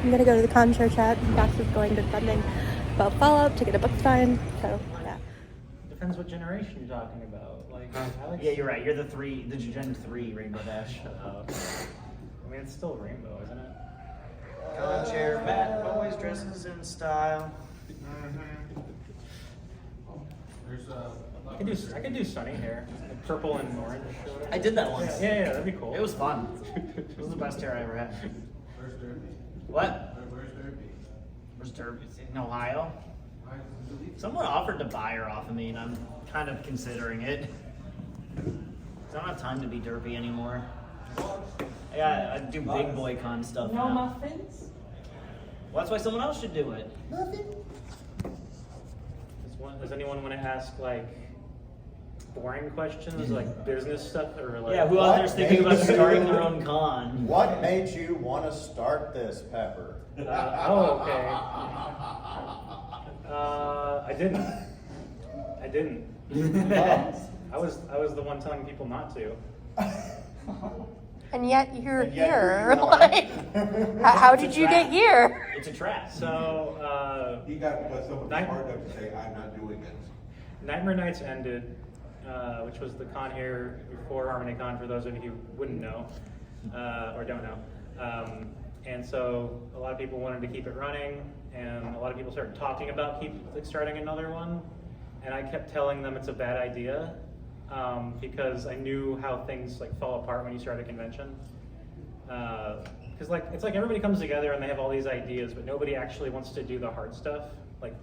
I'm gonna go to the concert chat. Dax is going to something about Fallout to get a book signed. So yeah. Depends what generation you're talking about. Like, Alex? Yeah, you're right. You're the Gen 3 Rainbow Dash. I mean, it's still Rainbow, isn't it? Con chair, Matt always dresses in style. I could do sunny hair, like purple and orange. I did that once. Yeah, that'd be cool. It was fun. It was the best hair I ever had. Where's Derby? What? Where's Derby? Where's Derby? In Ohio? Someone offered to buy her off of me, and I'm kind of considering it. I don't have time to be derpy anymore. Yeah, I do big boy con stuff now. muffins? Well, that's why someone else should do it. Does anyone want to ask like boring questions, like business stuff, or like? Yeah, who out there's thinking about starting their own con? What made you want to start this, Pepper? Okay. I didn't. I was the one telling people not to. And yet you're And yet here. you're Like, how did you get here? It's a trap. So He got because someone was smart enough to say, I'm not doing it. Nightmare Nights ended, which was the con here before Harmonycon, for those of you who wouldn't know or don't know. And so a lot of people wanted to keep it running, and a lot of people started talking about starting another one. And I kept telling them it's a bad idea because I knew how things like fall apart when you start a convention. Because it's like everybody comes together and they have all these ideas, but nobody actually wants to do the hard stuff, like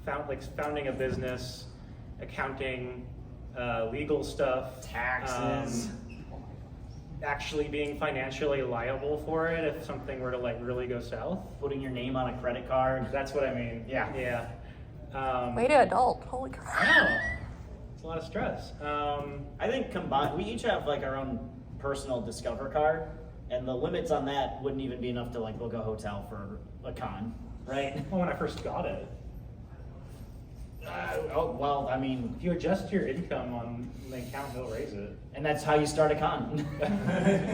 founding a business, accounting, legal stuff, Taxes. Actually being financially liable for it if something were to like really go south. Putting your name on a credit card. That's what I mean. Yeah. Way to adult. Holy crap. I know. It's a lot of stress. I think combined, we each have like our own personal Discover card, and the limits on that wouldn't even be enough to like book a hotel for a con, right? Well, when I first got it, Well, I mean, if you adjust your income on the account, they'll raise it. and that's how you start a con.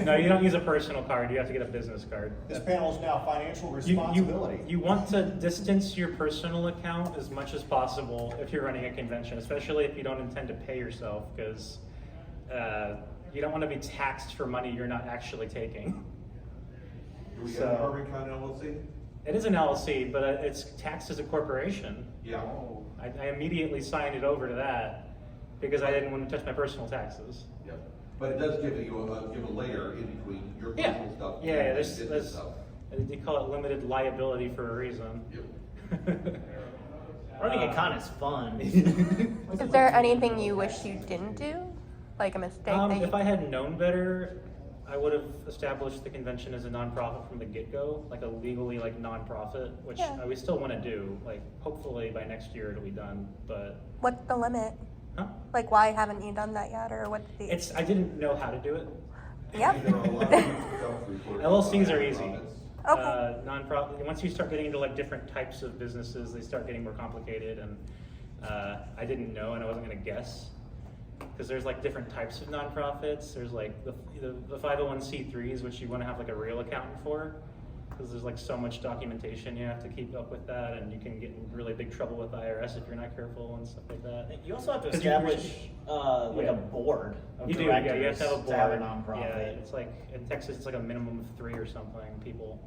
No, you don't use a personal card. You have to get a business card. This panel is now financial responsibility. You want to distance your personal account as much as possible if you're running a convention, especially if you don't intend to pay yourself, because you don't want to be taxed for money you're not actually taking. Do we So- have a Harmonycon LLC? It is an LLC, but it's taxed as a corporation. Yeah. I immediately signed it over to that because I didn't want to touch my personal taxes. Yeah. But it does give a layer in between your personal stuff Yeah, and there's business stuff. they call it limited liability for a reason. Yep. Running a con is fun. Is there anything you wish you didn't do? Like a mistake that you... If I had known better, I would have established the convention as a nonprofit from the get-go, like a legally nonprofit, which Yeah. we still want to do. Like hopefully by next year it'll be done, but What's the limit? huh? Like, why haven't you done that yet? Or what's the... I didn't know how to do it. Yep. There are a lot of self-reported LLCs are easy. nonprofits. Okay. Nonprofit. Once you start getting into different types of businesses, they start getting more complicated, and I didn't know, and I wasn't going to guess, because there's different types of nonprofits. There's the 501c3s, which you want to have a real accountant for, because there's so much documentation you have to keep up with that, and you can get in really big trouble with IRS if you're not careful and stuff like that. You also have to 'Cause you establish yeah. a board of You do, directors yeah. You have to have a board. to have a nonprofit. Yeah, it's in Texas, it's a minimum of 3 or something people.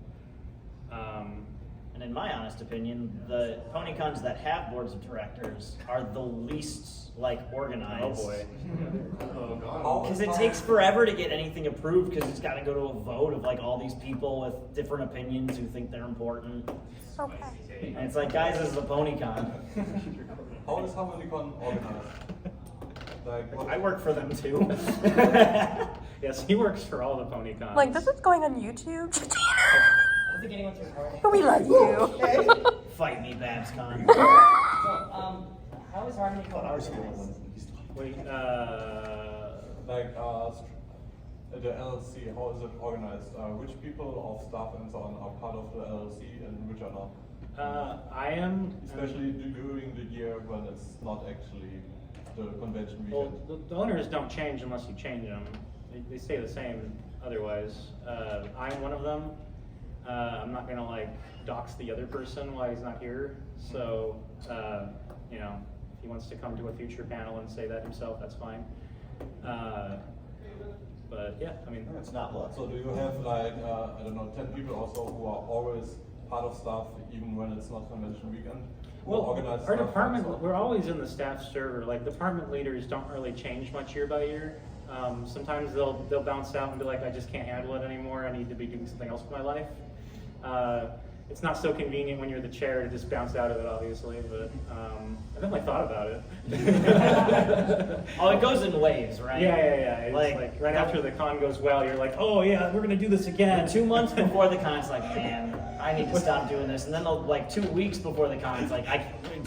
And in my honest opinion, the pony cons that have boards of directors are the least organized. Oh boy. Because it takes forever to get anything approved, because it's got to go to a vote of all these people with different opinions who think they're important. Okay. And it's guys, this is a pony con. How is Harmonycon organized? I work for them too. Yes, he works for all the pony cons. Like, this is going on YouTube. I don't think anyone's recording. We love you. Fight me, BabsCon. So, how is Harmonycon organized? Wait, The LLC, how is it organized? Which people of staff and so on are part of the LLC and which are not? I am. Especially during the year when it's not actually the convention weekend. Well, the owners don't change unless you change them. They stay the same otherwise. I'm one of them. I'm not gonna like dox the other person while he's not here. So, you know, if he wants to come to a future panel and say that himself, that's fine. But yeah, I mean, It's not luck. So do you have like, I don't know, 10 people also who are always part of stuff even when it's not convention weekend? well, Organize our stuff department, also? we're always in the staff server. Like department leaders don't really change much year by year. Sometimes they'll bounce out and be like, I just can't handle it anymore. I need to be doing something else with my life. It's not so convenient when you're the chair to just bounce out of it, obviously, but I definitely thought about it. Oh, it goes in waves, right? Yeah. It's like right after the con goes well, you're like, oh yeah, we're gonna do this again. 2 months before the con, it's like, man, I need to stop doing this. And then like 2 weeks before the con, it's like,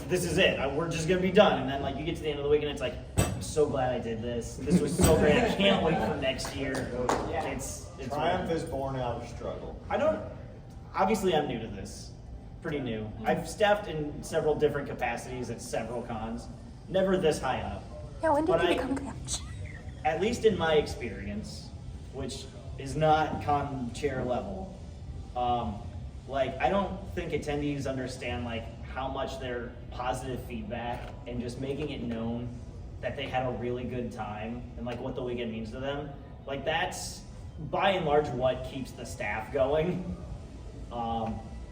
this is it. We're just gonna be done. And then like you get to the end of the week and it's like, I'm so glad I did this. This was so great. I can't wait for next year. It's Triumph is born out of struggle. Obviously, I'm new to this. Pretty new. I've staffed in several different capacities at several cons. Never this high up. Yeah, when did But you I- become coach? At least in my experience, which is not con chair level. Like, I don't think attendees understand like how much their positive feedback and just making it known that they had a really good time and like what the weekend means to them. Like that's by and large what keeps the staff going.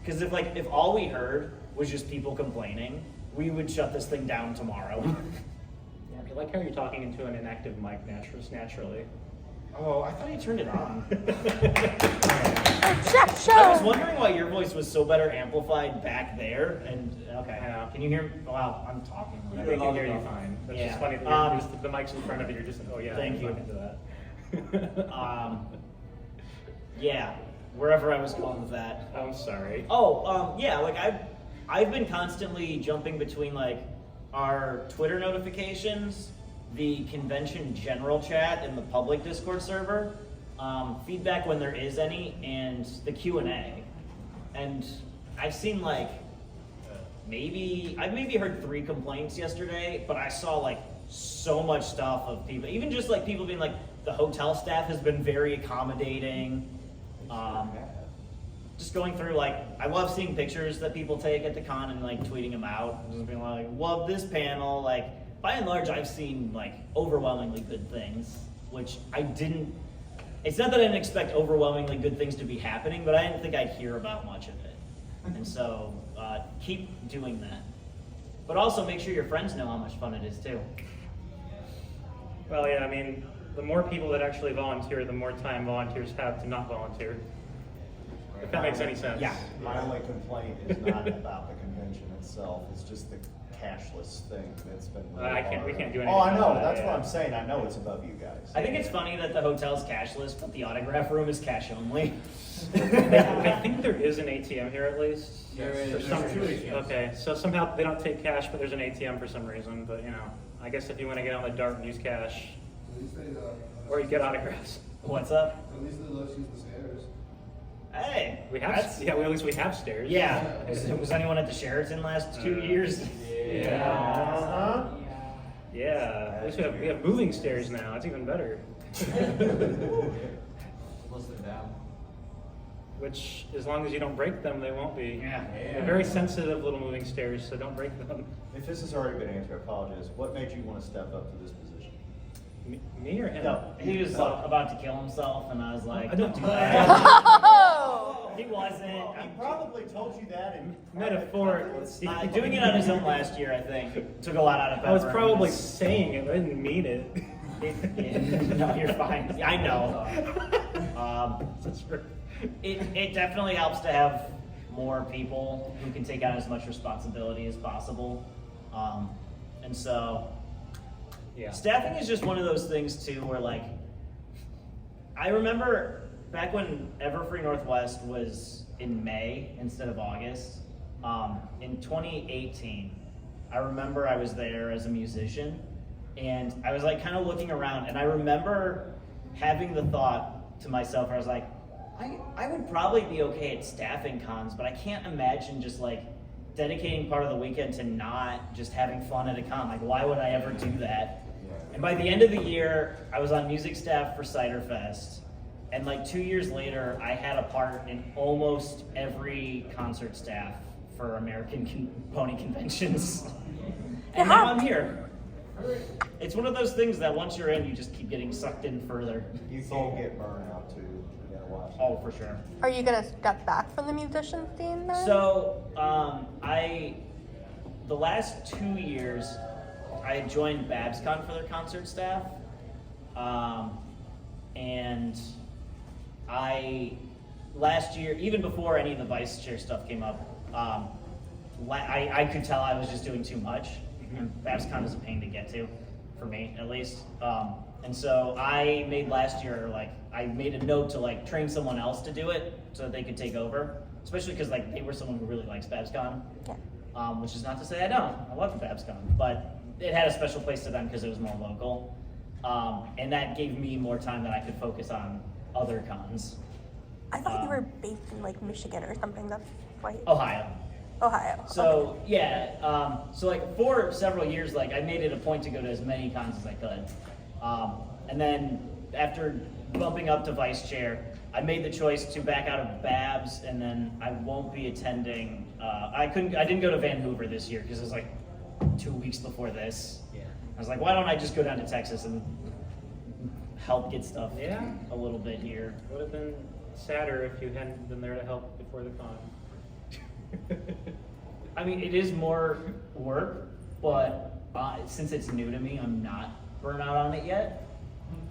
Because if all we heard was just people complaining, we would shut this thing down tomorrow. Yeah, I like how you're talking into an inactive mic naturally. Oh, I thought you turned it on. Jeff, I was show! wondering why your voice was so better amplified back there. And okay, Yeah. can you hear me? Wow, I'm talking. I think I can hear you fine. That's Yeah. just funny that the mic's in front of you. You're just oh yeah. Thank I'm you. into that. Yeah, wherever I was going with that. I'm sorry. Oh, yeah, like I've been constantly jumping between like our Twitter notifications, the convention general chat in the public Discord server, feedback when there is any, and the Q&A. And I've seen like I've maybe heard 3 complaints yesterday, but I saw like so much stuff of people, even just like people being like, the hotel staff has been very accommodating. Just going through like, I love seeing pictures that people take at the con and like tweeting them out. Just being like, love this panel. Like, by and large, I've seen like overwhelmingly good things, which it's not that I didn't expect overwhelmingly good things to be happening, but I didn't think I'd hear about much of it. And so, keep doing that. But also make sure your friends know how much fun it is too. Well, yeah, I mean, the more people that actually volunteer, the more time volunteers have to not volunteer. If that makes any sense. Yeah. My only complaint is not about the convention itself, it's just the cashless thing that's been really hard. We can't do anything Oh, I know, about that, that's yeah. what I'm saying, I know it's above you guys. I think it's funny that the hotel's cashless, but the autograph room is cash only. I think there is an ATM here at least. There is. For some There's 2 reason. ATMs. Okay, so somehow they don't take cash, but there's an ATM for some reason. But you know, I guess if you want to get on the dart and use cash, or you get autographs. What's up? At least they let us use the stairs. Hey, We have, that's- at least we have stairs. Yeah. Was anyone at the Sheraton last 2 years? Yeah. Uh-huh. Yeah. At least we have moving stairs now. It's even better. Which, as long as you don't break them, they won't be. Yeah. They're very sensitive little moving stairs, so don't break them. If this has already been answered, I apologize, what made you want to step up to this position? Me or him? No. He was about to kill himself, and I was like, I don't "Don't do do that." Oh! He wasn't. He probably told you that in Metaphorically. Doing it on his own last year, I think, took a lot out of. I was Pepper. probably saying it, but I didn't mean it. No, you're fine. I know. It definitely helps to have more people who can take on as much responsibility as possible. And so, Yeah. staffing is just one of those things too, where like, I remember back when Everfree Northwest was in May instead of August, in 2018, I remember I was there as a musician, and I was like kind of looking around, and I remember having the thought to myself, where I was like, I would probably be okay at staffing cons, but I can't imagine just like dedicating part of the weekend to not just having fun at a con. Like, why would I ever do that? And by the end of the year, I was on music staff for Cider Fest, And like 2 years later, I had a part in almost every concert staff for American pony conventions. And now I'm here. It's one of those things that once you're in, you just keep getting sucked in further. You can get burnout too. You gotta watch. Oh, for sure. Are you gonna step back from the musician scene then? So, the last 2 years, I had joined BabsCon for their concert staff. And last year, even before any of the vice chair stuff came up, I could tell I was just doing too much. And BabsCon is a pain to get to, for me at least. And so I made last year, I made a note to train someone else to do it so that they could take over. Especially because they were someone who really likes BabsCon. Yeah. Which is not to say I don't. I love BabsCon, but it had a special place to them because it was more local. And that gave me more time that I could focus on other cons. I thought you were based in Michigan or something. That's why. Ohio. Ohio. So okay. yeah, for several years, I made it a point to go to as many cons as I could. And then after bumping up to vice chair, I made the choice to back out of Babs, and then I won't be attending. I didn't go to Vancouver this year because it was 2 weeks before this. Yeah. I was like, why don't I just go down to Texas and help get stuff a little bit here? Would have been sadder if you hadn't been there to help before the con. I mean, it is more work, but since it's new to me, I'm not burnt out on it yet.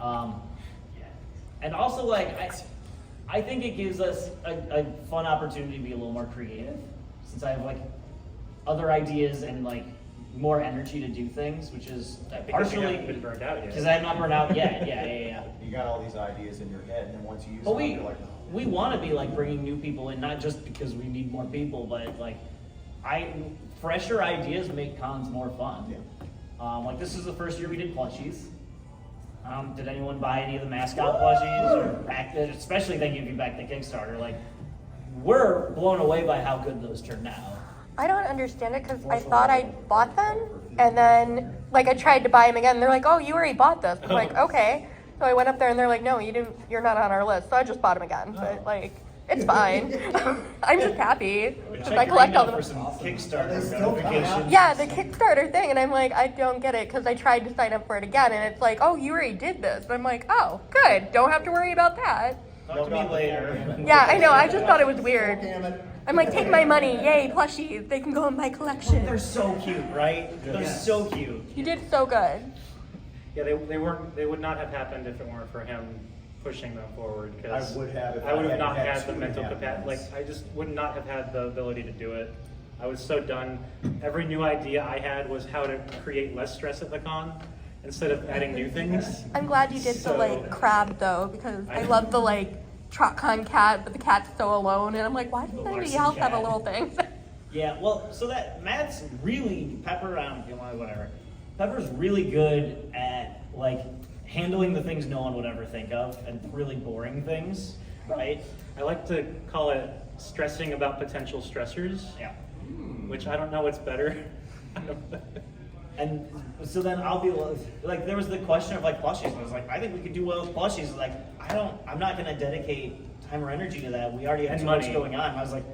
And also, I think it gives us a fun opportunity to be a little more creative, since I have other ideas and more energy to do things, which is Because you partially haven't been burned out yet. because I'm not burnt out yet. Yeah. You got all these ideas in your head, and then once you use But them, you're we want to be bringing new people in, not just because we need more people, but fresher ideas make cons more fun. Yeah. This is the first year we did plushies. Did anyone buy any of the mascot plushies or especially thinking if you back the Kickstarter? We're blown away by how good those turned out. I don't understand it because I thought I bought them, and then I tried to buy them again. And they're like, "Oh, you already bought this." I'm like, "Okay." So I went up there, and they're like, "No, you didn't. You're not on our list." So I just bought them again. But it's fine. I'm just happy because I collect all for them. some Kickstarter notifications. Yeah, the Kickstarter thing, and I'm like, I don't get it because I tried to sign up for it again, and it's like, "Oh, you already did this." And I'm like, "Oh, good. Don't have to worry about that." Talk to me later. Yeah, I know. I just thought it was weird. I'm like, take my money, yay, plushies. They can go in my collection. They're so cute, right? They're so cute. You did so good. Yeah, they would not have happened if it weren't for him pushing them forward. Because I would have if I would I have not hadn't had had the 2.5 mental capacity. months. I just would not have had the ability to do it. I was so done. Every new idea I had was how to create less stress at the con instead of adding new things. I'm glad you did the crab though, because I love the TrotCon cat, but the cat's so alone, and I'm like, why doesn't anybody else have a little thing? Yeah, well, so that Matt's really Pepper's really good at handling the things no one would ever think of and really boring things, right? I like to call it stressing about potential stressors. Yeah. Which I don't know what's better. And so then I'll be there was the question of plushies. And I was I think we could do well with plushies. I'm not going to dedicate time or energy to that. We already have too much going on. And I was like,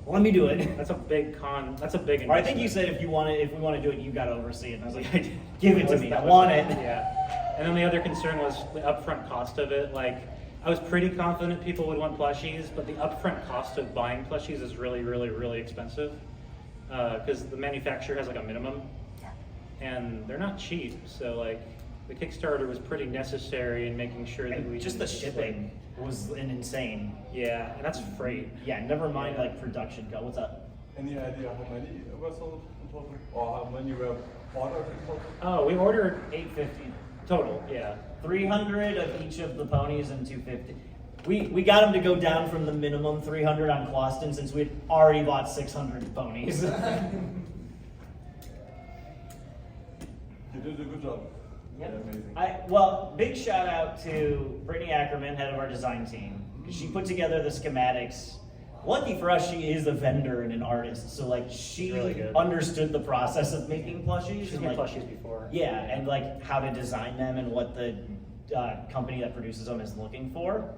well, let me do it. That's a big con. That's a big investment. Or I think you said if we want to do it, you got to oversee it. And I was like, give it to me. I want it. Yeah. And then the other concern was the upfront cost of it. I was pretty confident people would want plushies, but the upfront cost of buying plushies is really, really, really expensive because the manufacturer has a minimum. And they're not cheap, so the Kickstarter was pretty necessary in making sure that we just the shipping was insane. Yeah, and that's freight. Yeah, never mind production. What's up? Any idea how many were sold in total, or how many were ordered in total? Oh, we ordered 850 total. Yeah, 300 of each of the ponies and 250. We got them to go down from the minimum 300 on Closton since we had already bought 600 ponies. You did a good job. Yep. Yeah, amazing. Big shout out to Brittany Ackerman, head of our design team. She put together the schematics. Lucky for us, she is a vendor and an artist, so she really understood the process of making plushies. She's made plushies before. Yeah, and how to design them and what the company that produces them is looking for.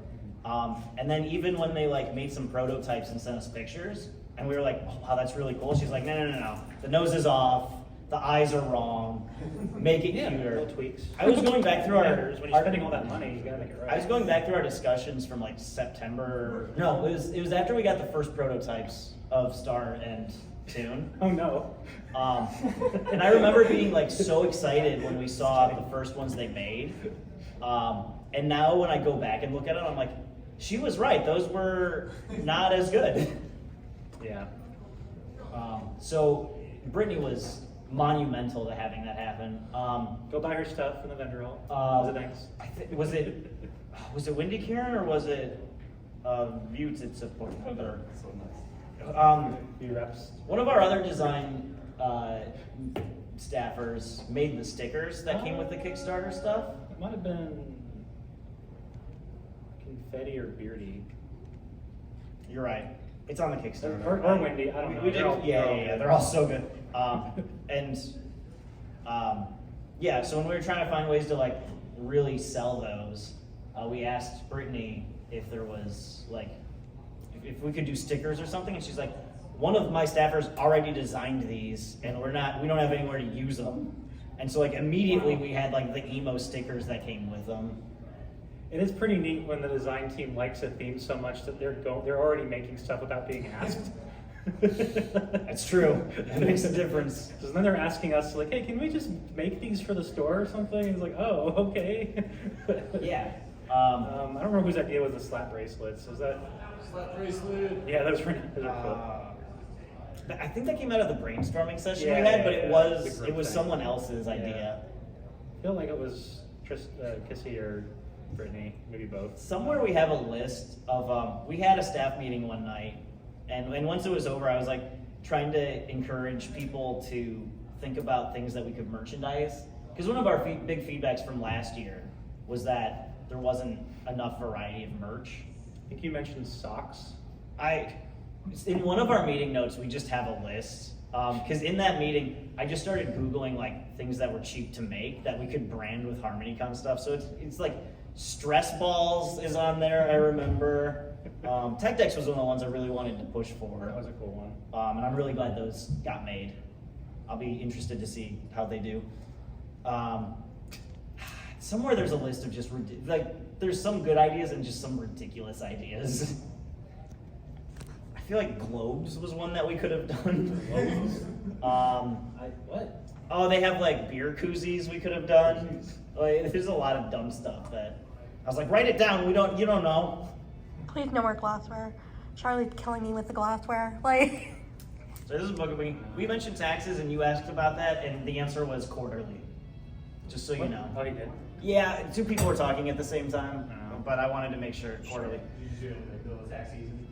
And then even when they like made some prototypes and sent us pictures, and we were like, oh, wow, that's really cool. She's like, no. The nose is off. The eyes are wrong. Make it cuter. Little tweaks. I was going back through Matters. When you're spending all that money, you gotta make it right. I was going back through our discussions from like September. No, it was after we got the first prototypes of Star and Tune. Oh no. And I remember being like so excited when we saw the first ones they made. And now when I go back and look at it, I'm like, she was right. Those were not as good. Yeah. So Brittany was monumental to having that happen. Go buy her stuff from the vendor hall. Was it nice? Was it Windy Karen or was it Buttes? It's a So nice. Few reps. One of our other design staffers made the stickers that came with the Kickstarter stuff. It might have been Confetti or Beardy. You're right. It's on the Kickstarter. Or Windy. I don't know. We did, yeah, they're all so good. Yeah, so when we were trying to find ways to like really sell those, we asked Brittany if there was like, if we could do stickers or something, and she's like, one of my staffers already designed these, and we don't have anywhere to use them. And so like immediately we had like the emo stickers that came with them. It is pretty neat when the design team likes a theme so much that they're already making stuff without being asked. That's true. That makes a difference. Because then they're asking us like, hey, can we just make these for the store or something? And it's like, oh, okay. Yeah. I don't remember whose idea was the slap bracelets. Is that? Slap bracelet. Yeah, those are cool. I think that came out of the brainstorming session Yeah, we had, yeah, but yeah. it was someone else's idea. I feel like it was Kissy or Brittany, maybe both. Somewhere we have a list of, we had a staff meeting one night, and once it was over, I was like trying to encourage people to think about things that we could merchandise. Because one of our big feedbacks from last year was that there wasn't enough variety of merch. I think you mentioned socks. In one of our meeting notes, we just have a list. Because in that meeting, I just started Googling like things that were cheap to make that we could brand with Harmonycon stuff. So it's like stress balls is on there, I remember. Tech Decks was one of the ones I really wanted to push for. That was a cool one. And I'm really glad those got made. I'll be interested to see how they do. Somewhere there's a list of just, there's some good ideas and just some ridiculous ideas. I feel like globes was one that we could have done. What? Oh, they have like beer koozies we could have done. Like, there's a lot of dumb stuff that I was like, write it down. You don't know. Please no more glassware. Charlie's killing me with the glassware. Like. So this is book we mentioned taxes and you asked about that and the answer was quarterly. Just so you know. Oh, you did? Yeah, two people were talking at the same time, but I wanted to make sure quarterly. You doing the middle of tax season?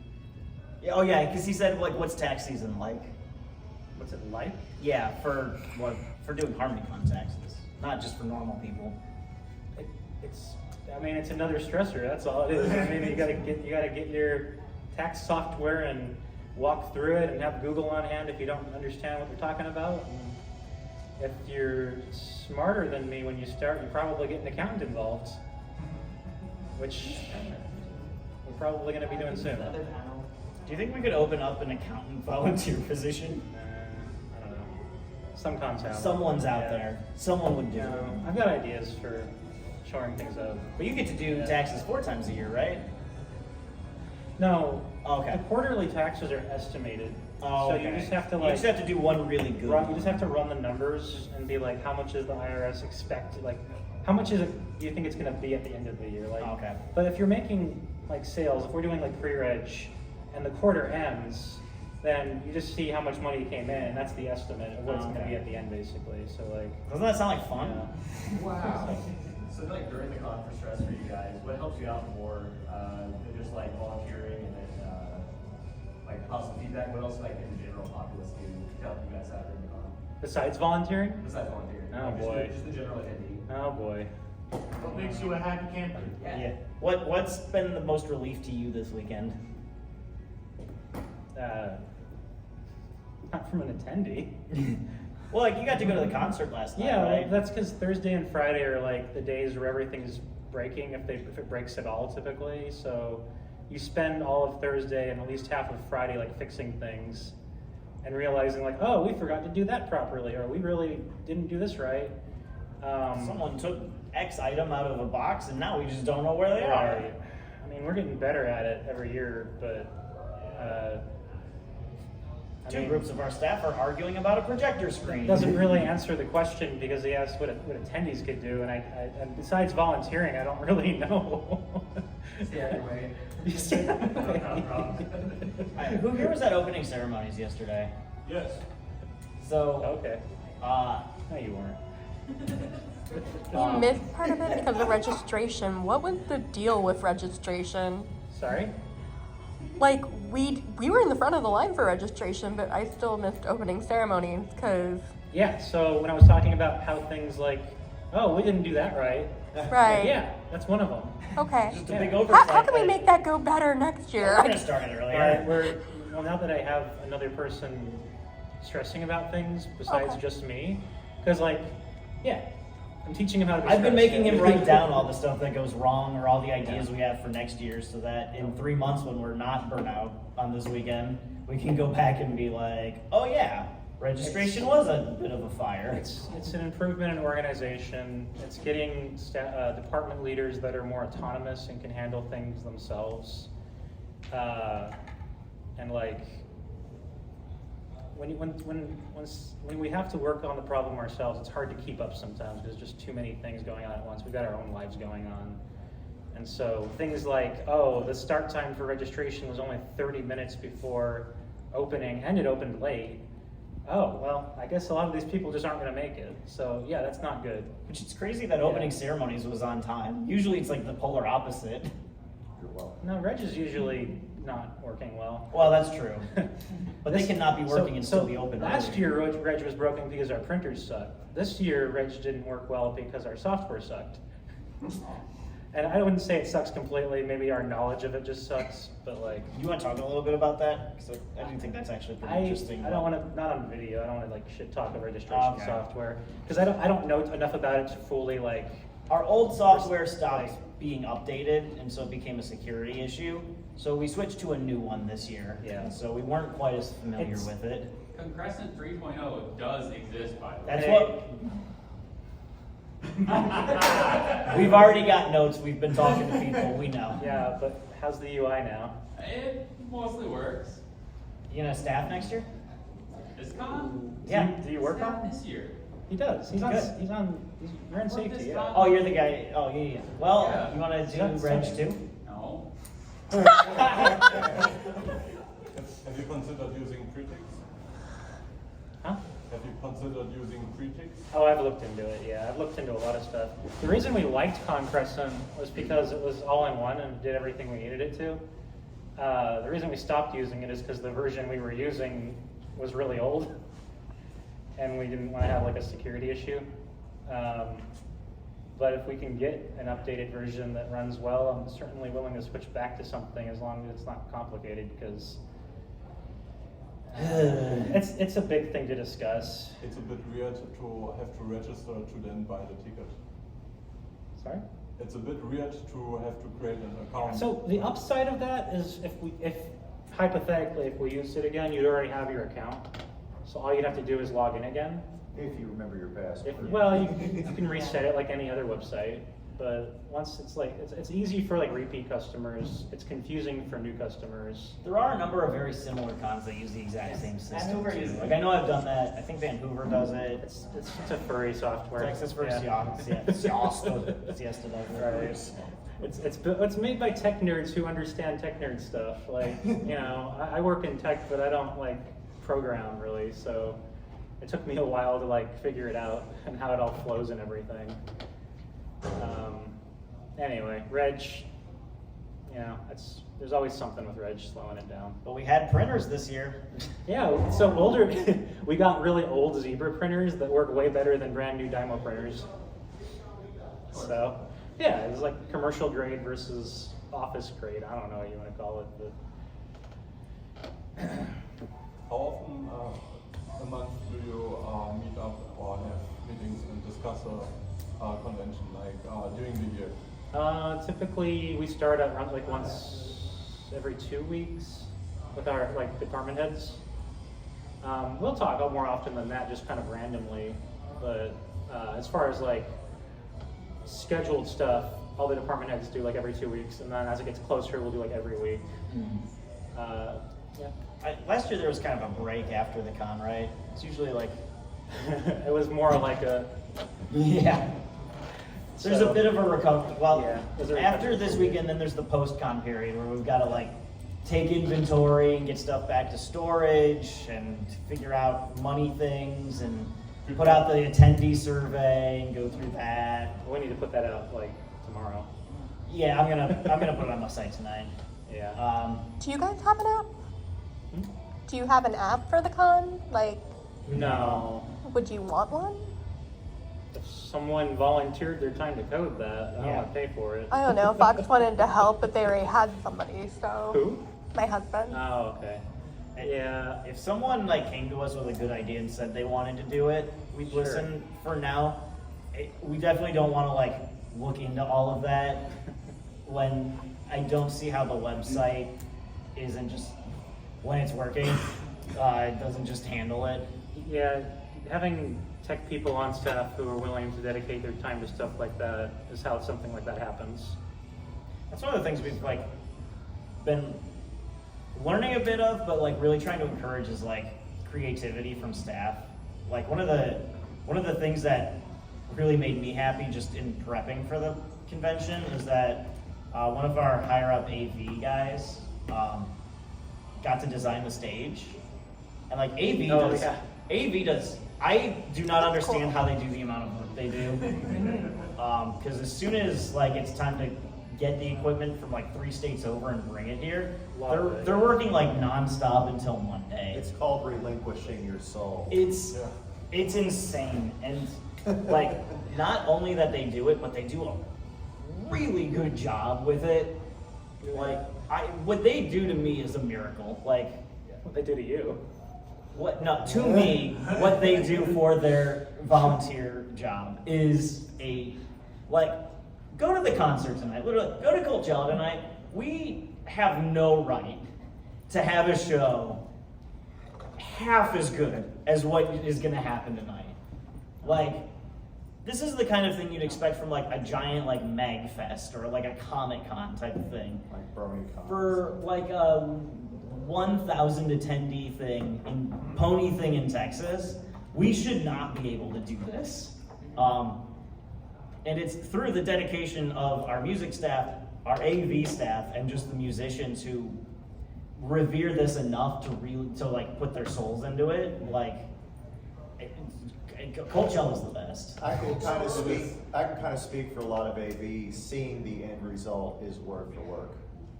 Yeah, oh yeah, because he said like, what's tax season like? What's it like? Yeah, for doing Harmonycon taxes, not just for normal people. It's another stressor. That's all it is. I mean, you gotta get your tax software and walk through it and have Google on hand if you don't understand what they're talking about. And if you're smarter than me when you start, you probably get an accountant involved, which we're probably going to be doing soon. Do you think we could open up an accountant volunteer position? I don't know. Some cons have. Someone's out there. Someone would do it. I've got ideas for shoring things up. But you get to do taxes 4 times a year, right? No. Okay. The quarterly taxes are estimated. Oh, so okay. you just have to You just have to do one really good You one. just have to run the numbers and be like, how much is the IRS expect? Like, how much is it? Do you think it's going to be at the end of the year? Like, Okay. But if you're making like sales, if we're doing like pre-reg, and the quarter ends, then you just see how much money came in, and that's the estimate of what it's going to be at the end, basically. So like. Doesn't that sound like fun? Yeah. Wow. So like during the con for stress for you guys, what helps you out more than just like volunteering and then like positive feedback? What else like in the general populace do to help you guys out during the con? Besides volunteering? Besides volunteering. Oh, Like, boy. Just the general attendee. Oh boy. What makes you a happy camper? Yeah. What's been the most relief to you this weekend? Not from an attendee. Well, like, you got to go to the concert last night, Yeah, well, right? that's because Thursday and Friday are like the days where everything's breaking, if it breaks at all, typically. So you spend all of Thursday and at least half of Friday like fixing things, and realizing like, oh, we forgot to do that properly, or we really didn't do this right. Someone took X item out of a box, and now we just don't know where they are. Right. I mean, we're getting better at it every year, but Two groups of our staff are arguing about a projector screen. It doesn't really answer the question because he asked what attendees could do, and and besides volunteering, I don't really know. Anyway. Who here was at opening ceremonies yesterday? Yes. So, Okay. No, you weren't. You missed part of it because of registration. What was the deal with registration? Sorry? Like, we were in the front of the line for registration, but I still missed opening ceremonies because, Yeah, so when I was talking about how things like, oh, we didn't do that right. right. Yeah, that's one of them. Okay. just a big Yeah. oversight. How can we make that go better next We're year? going to start it earlier. Well, now that I have another person stressing about things besides Okay. just me, because like, yeah, I'm teaching him how to be I've been stressed. making him write down all the stuff that goes wrong or all the ideas we have for next year so that in 3 months when we're not burnout on this weekend, we can go back and be like, oh yeah, registration was a bit of a fire. It's an improvement in organization. It's getting department leaders that are more autonomous and can handle things themselves. And like when we have to work on the problem ourselves, it's hard to keep up sometimes. There's just too many things going on at once. We've got our own lives going on. And so things like, oh, the start time for registration was only 30 minutes before opening, and it opened late. Oh, well, I guess a lot of these people just aren't going to make it. So yeah, that's not good. Which is crazy that opening ceremonies was on time. Usually it's like the polar opposite. You're welcome. No, Reg is usually not working well. Well, that's true. But they cannot be working and so still be open. Last early. year, Reg was broken because our printers sucked. This year, Reg didn't work well because our software sucked. And I wouldn't say it sucks completely. Maybe our knowledge of it just sucks. But like, You want to talk a little bit about that? Because I do think that's actually pretty interesting. I don't want to, not on video. I don't want to like shit talk of registration Okay. software because I don't know enough about it to fully like. Our old software stopped being updated, and so it became a security issue. So we switched to a new one this year. Yeah. And so we weren't quite as familiar It's- with it. Concrescent 3.0 does exist, by the way. That's Hey. what. We've already got notes. We've been talking to people. We know. Yeah, but how's the UI now? It mostly works. You gonna staff next year? It's con. Yeah. Do you work It's on? not this year. He does. He's on. Good. You're in Work safety. this Yeah. time. Oh, you're the guy. Oh, yeah, yeah. Well, Yeah. you want to Yeah, do it's Reg fine. too? No. Have you considered using Pretix? Huh? Have you considered using Pretix? Oh, I've looked into it. Yeah, I've looked into a lot of stuff. The reason we liked Concrescent was because it was all in one and did everything we needed it to. The reason we stopped using it is because the version we were using was really old, and we didn't want to have like a security issue. But if we can get an updated version that runs well, I'm certainly willing to switch back to something as long as it's not complicated, because it's a big thing to discuss. It's a bit weird to have to register to then buy the ticket. Sorry? It's a bit weird to have to create an account. So the upside of that is if hypothetically, if we used it again, you'd already have your account. So all you'd have to do is log in again. If you remember your password. You can reset it like any other website. But once it's easy for like repeat customers. It's confusing for new customers. There are a number of very similar cons that use the exact same system. Vancouver too. uses Like I know I've done that. I think Vancouver does it. It's a furry software. Texas for Yeah. Siesta does it. Right. It's made by tech nerds who understand tech nerd stuff. Like, I work in tech, but I don't like program really. So it took me a while to like figure it out and how it all flows and everything. Anyway, Reg, there's always something with Reg slowing it down. But we had printers this year. Yeah, so older, we got really old Zebra printers that work way better than brand new Dymo printers. So, yeah, it was like commercial grade versus office grade. I don't know what you want to call it, but How often a month do you meet up or have meetings and discuss a convention, like during the year? Typically, we start at around like once every 2 weeks with our like department heads. We'll talk more often than that, just kind of randomly. But as far as like scheduled stuff, all the department heads do like every 2 weeks, and then as it gets closer, we'll do like every week. Yeah. Last year there was kind of a break after the con, right? It's usually like It was more like a yeah. There's a bit of a recovery. Well, Yeah, there's a after recovery this period. weekend, then there's the post-con period where we've got to like take inventory and get stuff back to storage and figure out money things and put out the attendee survey and go through that. we need to put that out like tomorrow. Yeah, I'm gonna put it on my site tonight. Yeah. Do you guys have an app? Do you have an app for the con? Like, No. would you want one? If someone volunteered their time to code that, I don't Yeah. want to pay for it. I don't know. Fox wanted to help, but they already had somebody, so. Who? My husband. Oh, okay. Yeah. If someone like came to us with a good idea and said they wanted to do it, we'd Sure. listen. For now, we definitely don't want to like look into all of that when I don't see how the website isn't just when it's working, it doesn't just handle it. Yeah, having tech people on staff who are willing to dedicate their time to stuff like that is how something like that happens. That's one of the things we've like been learning a bit of, but like really trying to encourage is like creativity from staff. Like one of the things that really made me happy just in prepping for the convention is that one of our higher up AV guys got to design the stage, and like AV Oh, does. yeah. AV does. I do not understand how they do the amount of work they do. Because as soon as like it's time to get the equipment from like 3 states over and bring it here, Love it. they're working like nonstop until Monday. It's called relinquishing your soul. It's insane, and like not only that they do it, but they do a really good job with it. Like what they do to me is a miracle. Like What they do to you. what? No, to me, what they do for their volunteer job is go to the concert tonight. Literally, go to Coachella tonight. We have no right to have a show half as good as what is going to happen tonight. Like, this is the kind of thing you'd expect from like a giant like Mag Fest or like a Comic Con type of thing. Like BronyCon. For like a 1,000 attendee thing in Pony thing in Texas, we should not be able to do this. And it's through the dedication of our music staff, our AV staff, and just the musicians who revere this enough to like put their souls into it. Like, Coachella is the best. I can kind of speak for a lot of AV. Seeing the end result is worth the work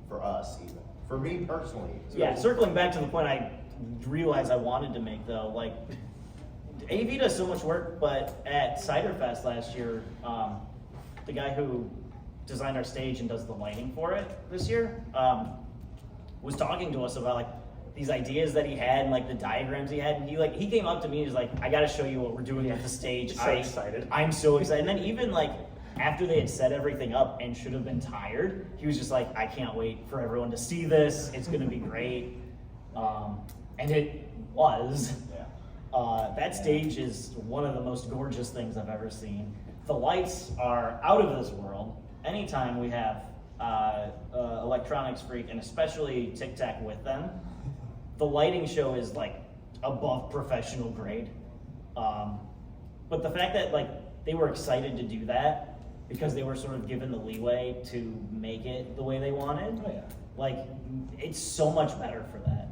for us, even for me personally. Yeah, circling back to the point I realized I wanted to make though, like AV does so much work, but at Cider Fest last year, the guy who designed our stage and does the lighting for it this year, was talking to us about like these ideas that he had and like the diagrams he had, and he came up to me and was like, I gotta show you what we're doing with the stage. So excited. I'm so excited. And then even like after they had set everything up and should have been tired, he was just like, I can't wait for everyone to see this. It's gonna be great. And it was. That stage is one of the most gorgeous things I've ever seen. The lights are out of this world. Anytime we have electronics freak, and especially Tic Tac with them, the lighting show is like above professional grade. But the fact that like they were excited to do that because they were sort of given the leeway to make it the way they wanted, like it's so much better for that.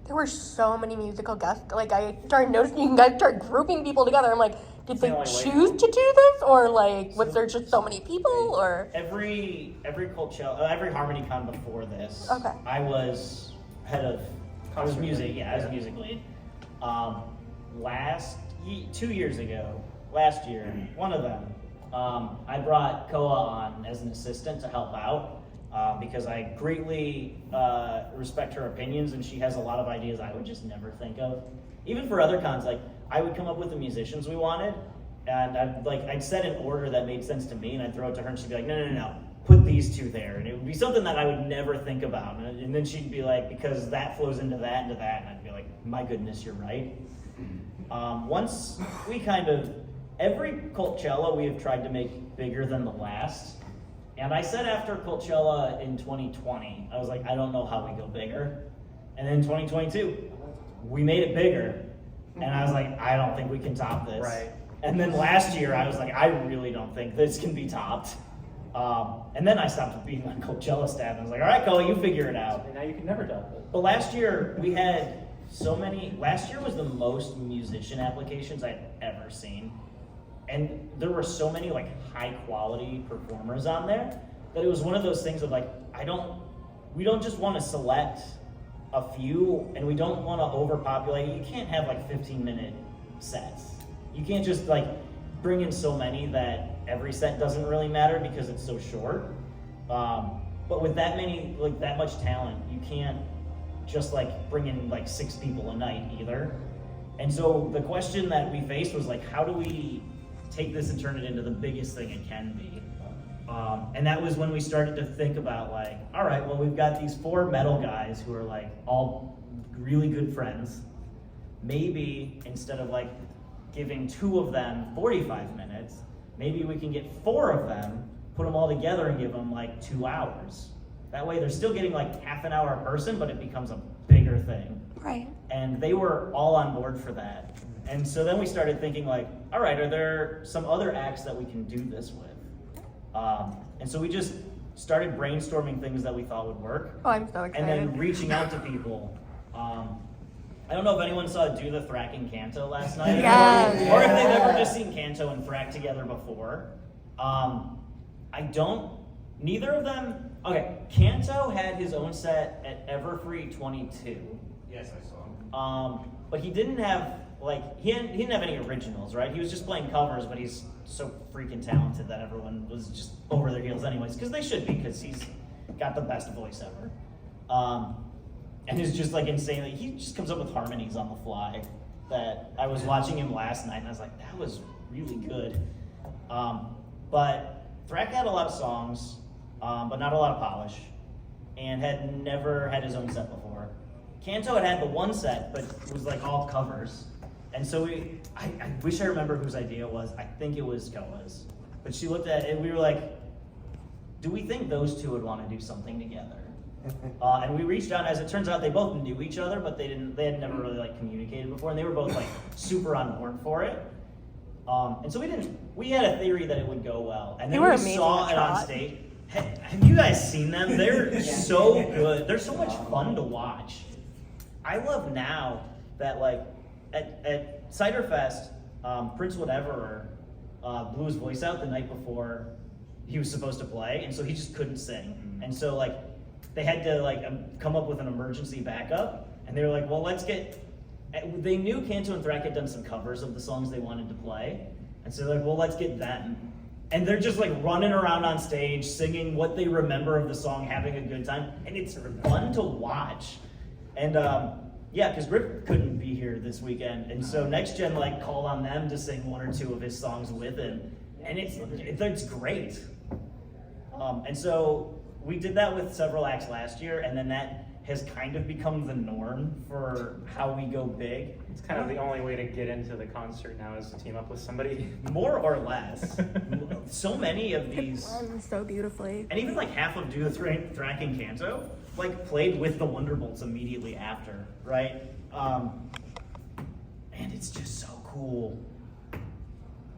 There were so many musical guests. Like, I started noticing you guys start grouping people together. I'm like, did they choose to do this? Or, like, was there just so many people? Or Every Coachella, every Harmonycon before this, Okay. I was head of music. Yeah, I was music lead. 2 years ago, last year, one of them, I brought Koa on as an assistant to help out, because I greatly respect her opinions, and she has a lot of ideas I would just never think of. Even for other cons, like I would come up with the musicians we wanted, and I'd set an order that made sense to me, and I'd throw it to her, and she'd be like, no, put these two there, and it would be something that I would never think about, and then she'd be like, because that flows into that, and I'd be like, my goodness, you're right. Once we every Coachella we have tried to make bigger than the last. And I said after Coachella in 2020, I was like, I don't know how we go bigger. And then 2022, we made it bigger. And I was like, I don't think we can top this. Right. And then last year, I was like, I really don't think this can be topped. And then I stopped being on Coachella staff. I was like, all right, Cole, you figure it out. And now you can never top it. But last year, we had last year was the most musician applications I'd ever seen. And there were so many like high quality performers on there that it was one of those things of like, we don't just want to select a few, and we don't want to overpopulate. You can't have like 15-minute sets. You can't just like bring in so many that every set doesn't really matter because it's so short. But with that much talent, you can't just like bring in like 6 people a night either. And so the question that we faced was like, how do we take this and turn it into the biggest thing it can be? And that was when we started to think about like, all right, well, we've got these 4 metal guys who are like all really good friends. Maybe instead of like giving 2 of them 45 minutes, maybe we can get 4 of them, put them all together and give them like 2 hours. That way they're still getting like half an hour a person, but it becomes a bigger thing. Right. And they were all on board for that. And so then we started thinking like, all right, are there some other acts that we can do this with? And so we just started brainstorming things that we thought would work. Oh, I'm so excited. And then reaching out to people. I don't know if anyone saw Do the Thrack and Canto last night. Yes. Or if they've ever just seen Canto and Thrack together before. Neither of them, okay, Canto had his own set at Everfree 22. Yes, I saw him. But he didn't have, he didn't have any originals, right? He was just playing covers, but he's so freaking talented that everyone was just over their heels anyways, because they should be, because he's got the best voice ever. And it's just like insane. He just comes up with harmonies on the fly that I was watching him last night, and I was like, that was really good. But Thrack had a lot of songs, but not a lot of polish, and had never had his own set before. Canto had the one set, but it was like all covers. And so I wish I remember whose idea it was. I think it was Koa's. But she looked at it and we were like, do we think those two would want to do something together? And we reached out, and as it turns out, they both knew each other, but they had never really like communicated before, and they were both like super on board for it. And so we had a theory that it would go well. And then we saw it on stage. Have you guys seen them? They're so good. They're so much fun to watch. I love now that like at Cider Fest, Prince Whatever blew his voice out the night before he was supposed to play, and so he just couldn't sing. And so like they had to like come up with an emergency backup, and they were like, well, they knew Canto and Thrack had done some covers of the songs they wanted to play, and so they're like, well, let's get them. And they're just like running around on stage, singing what they remember of the song, having a good time, and it's fun to watch. And because Rip couldn't be here this weekend, and so Next Gen like called on them to sing 1 or 2 of his songs with him, and it's great. And so we did that with several acts last year, and then that has kind of become the norm for how we go big. It's kind of the only way to get into the concert now is to team up with somebody. More or less. So many of these. It runs so beautifully. And even like half of Do the Thrack and Canto like played with the Wonderbolts immediately after, right? And it's just so cool.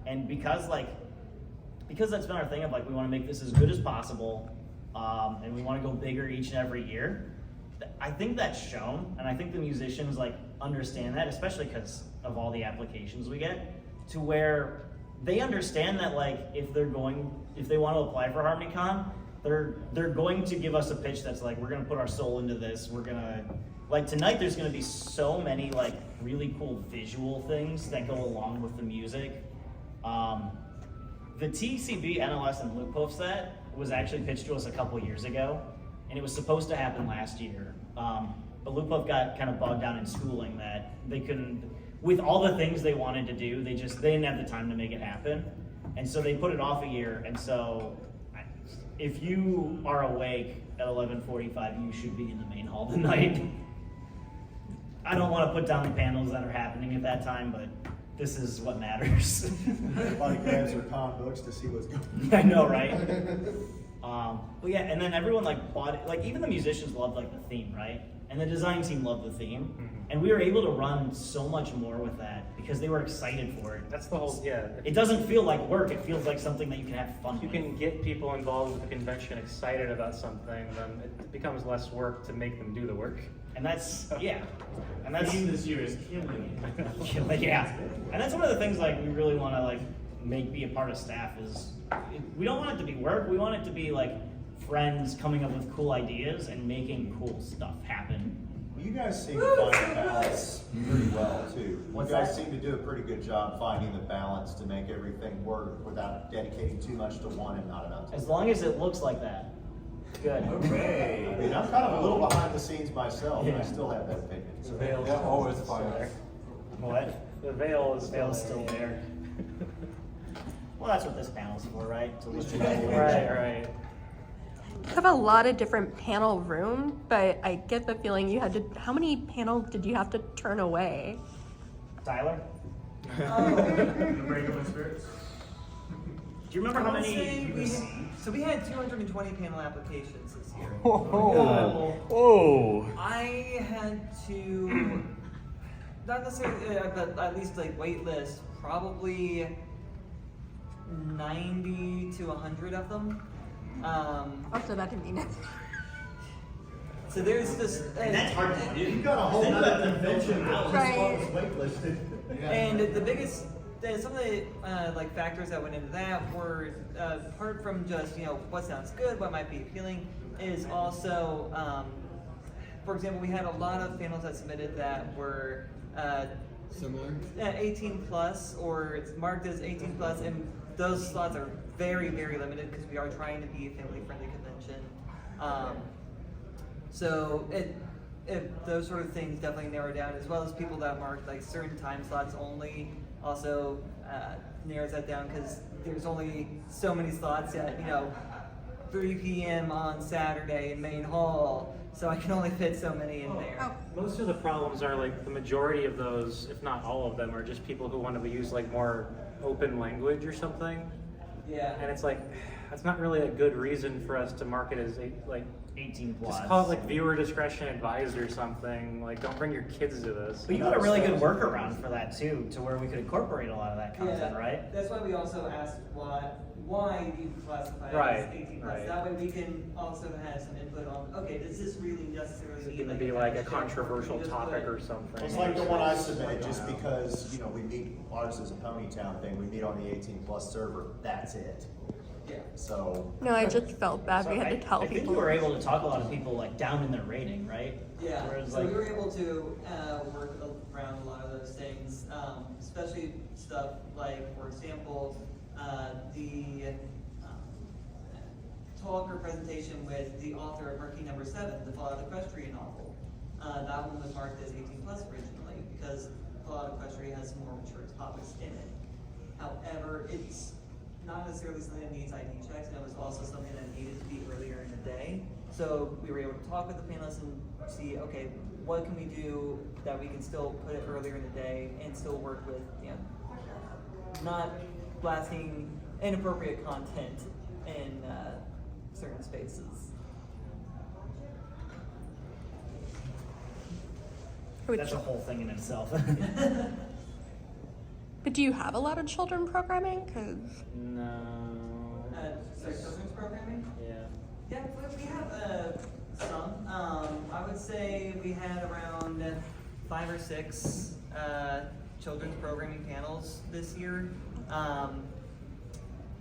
And because that's been our thing of like we want to make this as good as possible, and we want to go bigger each and every year. I think that's shown, and I think the musicians like understand that, especially because of all the applications we get, to where they understand that like if they want to apply for Harmonycon, they're going to give us a pitch that's like, we're gonna put our soul into this. We're gonna like tonight. There's gonna be so many like really cool visual things that go along with the music. The TCB, NLS, and Loophoof set was actually pitched to us a couple years ago, and it was supposed to happen last year. But Loophoof got kind of bogged down in schooling that they couldn't, with all the things they wanted to do, they didn't have the time to make it happen. And so they put it off a year, and so if you are awake at 11:45, you should be in the main hall tonight. I don't want to put down the panels that are happening at that time, but this is what matters. Everybody grabs their con books to see what's going on. I know, right? But yeah, and then everyone like bought it. Like even the musicians loved like the theme, right? And the design team loved the theme, and we were able to run so much more with that because they were excited for it. That's the whole, yeah. It doesn't feel like work. It feels like something that you can have fun If you with. can get people involved with the convention excited about something, then it becomes less work to make them do the work. And that's yeah, and that's Theme this year is killing it. yeah, and that's one of the things like we really want to like make be a part of staff is we don't want it to be work. We want it to be like friends coming up with cool ideas and making cool stuff happen. Well, you guys seem to find the balance pretty well too. What's You guys that? seem to do a pretty good job finding the balance to make everything work without dedicating too much to one and not enough to As long as it looks like that, good. I mean, I'm kind of a little behind the scenes myself, and I Yeah. still have that opinion. The So. veil Yeah, always fine. What? The veil is Veil's still there. Well, that's what this panel's for, right? To look Right, right. You have a lot of different panel room, but I get the feeling you had to. How many panels did you have to turn away? Tyler, The breakable spirits. do you remember how I would many? say you we received? so we had 220 panel applications this year. Oh. I had to, not necessarily, but at least like wait list, probably 90 to 100 of them. Also, that didn't mean it. So there's this, And that's hard to do. You got a whole other convention that Right. was waitlisted. and the biggest, some of the like factors that went into that were apart from just what sounds good, what might be appealing, is also, for example, we had a lot of panels that submitted that were Similar? 18 plus, or it's marked as 18 plus, and those slots are very, very limited because we are trying to be a family-friendly convention. So if those sort of things definitely narrow down, as well as people that marked like certain time slots only, also narrows that down because there's only so many slots at 3 p.m. on Saturday in Main Hall, so I can only fit so many in there. Most of the problems are like the majority of those, if not all of them, are just people who want to use like more open language or something. Yeah. And it's like, that's not really a good reason for us to market as 18 plus. just call it like viewer discretion advised or something. Like, don't bring your kids to this. But you had a really good workaround for that too, to where we could incorporate a lot of that content, Yeah, right? That's why we also asked why you classify it Right, as 18 plus. right. That way we can also have some input on, okay, does this really necessarily Is it need going to be like a membership? controversial Just topic put- or something? It's like the one I submitted, just because, we meet, ours is a Ponytown thing, we meet on the 18 plus server, that's it. Yeah. So, No, I just felt bad. We had to tell I think people. you were able to talk a lot of people like down in their rating, right? Yeah, Whereas, so like, we were able to work around a lot of those things, especially stuff like, for example, the talk or presentation with the author of Murky Number 7, the Fallout Equestria novel. That one was marked as 18 plus originally because Fallout Equestria has some more mature topics in it. However, it's not necessarily something that needs ID checks, and it was also something that needed to be earlier in the day. So we were able to talk with the panelists and see, okay, what can we do that we can still put it earlier in the day and still work with, not blasting inappropriate content in certain spaces. that's a whole thing in itself. But do you have a lot of children programming? Because No. Sorry, children's programming? Yeah. Yeah, we have some. I would say we had around 5 or 6 children's programming panels this year.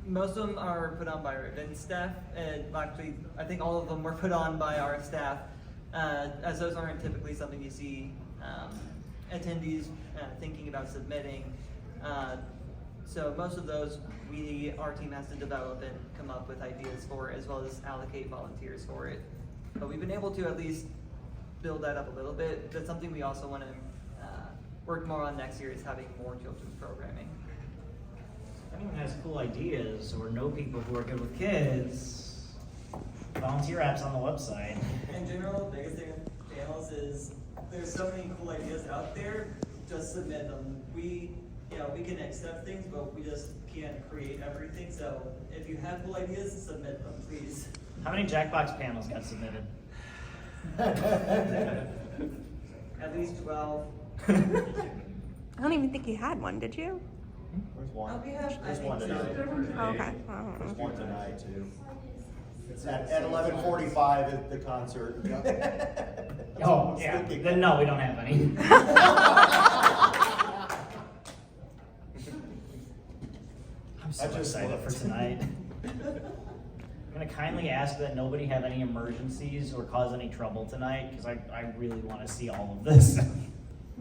Most of them are put on by our event staff. Actually, I think all of them were put on by our staff, as those aren't typically something you see attendees thinking about submitting. So most of those, our team has to develop and come up with ideas for, as well as allocate volunteers for it. But we've been able to at least build that up a little bit. That's something we also want to work more on next year, is having more children's programming. If anyone has cool ideas or know people who are good with kids, volunteer apps on the website. In general, the biggest thing with panels is there's so many cool ideas out there. Just submit them. We can accept things, but we just can't create everything. So if you have cool ideas, submit them, please. How many Jackbox panels got submitted? At least 12. I don't even think you had one, did you? There's one. We have, There's one tonight. Oh, okay. I don't There's know. one tonight too. At 11:45 at the concert. Oh, yeah. Then no, we don't have any. I'm so excited for tonight. I'm gonna kindly ask that nobody have any emergencies or cause any trouble tonight, because I really want to see all of this.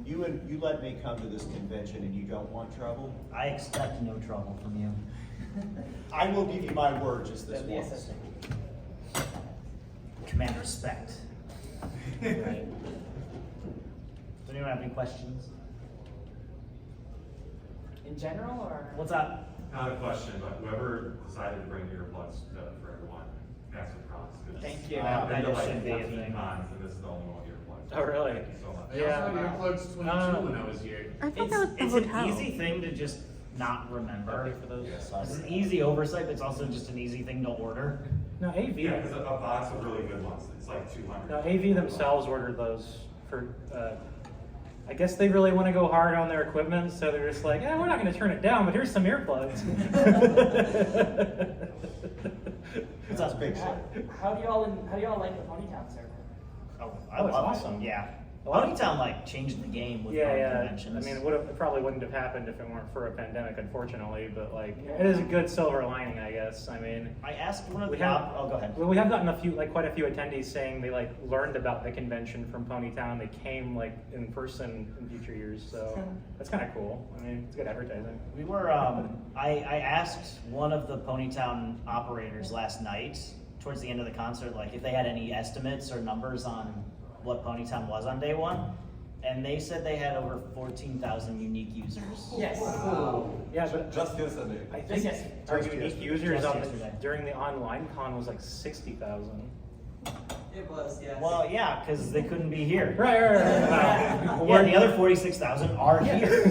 You let me come to this convention and you don't want trouble? I expect no trouble from you. I will give you my word just this once. Command respect. Right. Does anyone have any questions? In general, or? What's up? Not a question, but whoever decided to bring earplugs for everyone, massive props. Thank you. I've been to That like should be a 14 thing. cons, and this is the only one with earplugs. Oh, really? Thank you so much. Yeah. earplugs 22 when I was here. I thought that was the It's hotel. an easy thing to just not remember. Okay for those. It's an easy oversight, but it's also just an easy thing to order. No, AV. Yeah, because a box of really good ones, it's like 200. No, AV themselves ordered those for. I guess they really want to go hard on their equipment, so they're just like, we're not going to turn it down, but here's some earplugs. That's big shit. How do y'all like the Ponytown server? Oh, Oh, it's love awesome. it. Yeah. A lot of- Ponytown like changed the game with Yeah. conventions. I mean, it probably wouldn't have happened if it weren't for a pandemic, unfortunately. But like, it is a good silver lining, I guess. I mean, I asked one of we the have. oh, go ahead. Well, we have gotten quite a few attendees saying they like learned about the convention from Ponytown. They came like in person in future years, so that's kind of cool. I mean, it's good advertising. We were, I asked one of the Ponytown operators last night, towards the end of the concert, like if they had any estimates or numbers on what Ponytown was on day one. And they said they had over 14,000 unique users. Yes. Yeah, but Just yesterday. I think Yes. our Just unique yesterday. users Just on yesterday. during the online con was like 60,000. It was, yes. Well, yeah, because they couldn't be here. Right. Wow. Yeah, the other 46,000 are here.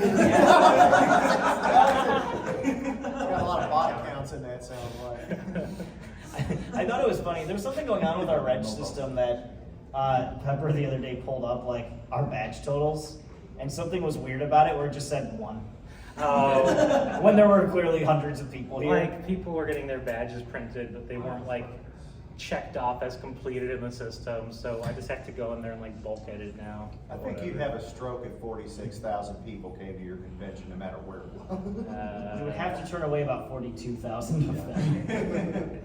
Got a lot of bot counts in that sound like. I thought it was funny. There was something going on with our reg system that Pepper the other day pulled up, like our badge totals, and something was weird about it where it just said 1. Oh. When there were clearly hundreds of people here. Like people were getting their badges printed, but they weren't like checked off as completed in the system. So I just have to go in there and like bulk edit now. I think you'd have a stroke if 46,000 people came to your convention, no matter where it was. You would have to turn away about 42,000 of them.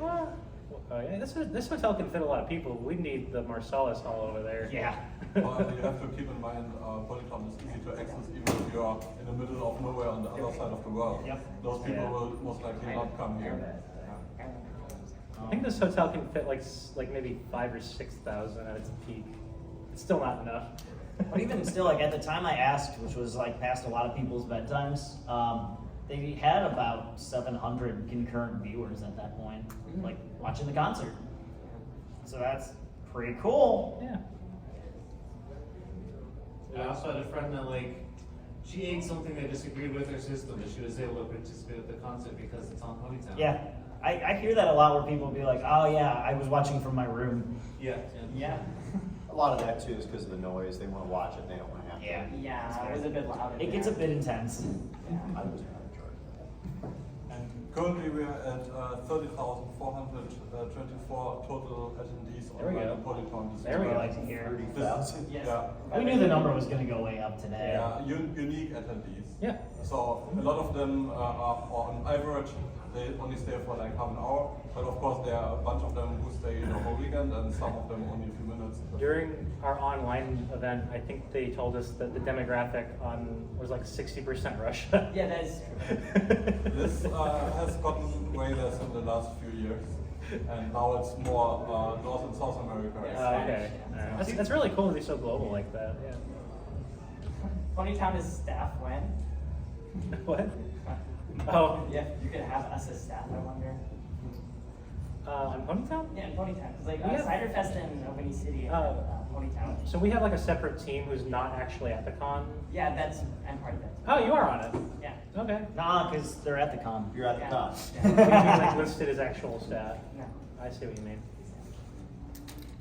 Yeah, this hotel can fit a lot of people. We need the Marcellus Hall over there. Yeah. Well, you have to keep in mind, Polycon is easy to access even if you are in the middle of nowhere on the other side of the world. Yep. Those people Yeah. will most likely not come here. I think this hotel can fit like maybe 5,000 or 6,000 at its peak. It's still not enough. But even still, like at the time I asked, which was like past a lot of people's bedtimes, they had about 700 concurrent viewers at that point, like watching the concert. So that's pretty cool. Yeah. I also had a friend that she ate something they disagreed with her system, but she was able to participate at the concert because it's on Ponytown. Yeah. I hear that a lot where people be like, oh yeah, I was watching from my room. Yeah. Yeah. A lot of that too is because of the noise. They want to watch it, they don't want to have to. Yeah. Yeah, it was a bit loud. It gets a bit intense. I was not in charge of that. And currently we are at 30,424 total attendees There we on go. Polyton this There we year. go. Like to hear. 30,000? Yes. Yeah. We knew the number was going to go way up today. Yeah, unique attendees. Yeah. So a lot of them are on average, they only stay for like half an hour, but of course there are a bunch of them who stay the whole weekend. second, and some of them only a few minutes. During our online event, I think they told us that the demographic on was like 60% Russia. Yeah, that is true. This has gotten way less in the last few years, and now it's more North and South America. Okay. That's really cool to be so global like that. Yeah. Ponytown is staff when? What? Oh. Yeah, you could have us as staff, I wonder. In Ponytown? Yeah, in Ponytown. Because like Yeah. Cider Fest in Winnie City and Ponytown. So we have like a separate team who's not actually at the con. Yeah, I'm part of that. Oh, you are on it. Yeah. Okay. Nah, because they're at the con. You're at the top. You mean like listed as actual staff? No. I see what you mean.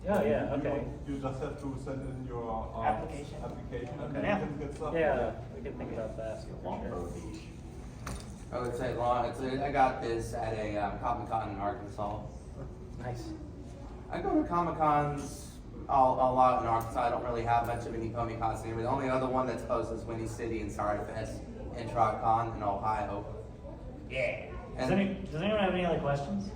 Oh yeah. Okay. You just have to send in your Application. and Okay. then you can get stuff. Yeah, we can think about that. For sure. I would say, I got this at a Comic-Con in Arkansas. Nice. I go to Comic-Cons a lot in Arkansas. I don't really have much of any Pony Cons anymore. The only other one that's close is Winnie City and Cider Fest and TrotCon in Ohio. Yeah. And Does anyone have any other questions?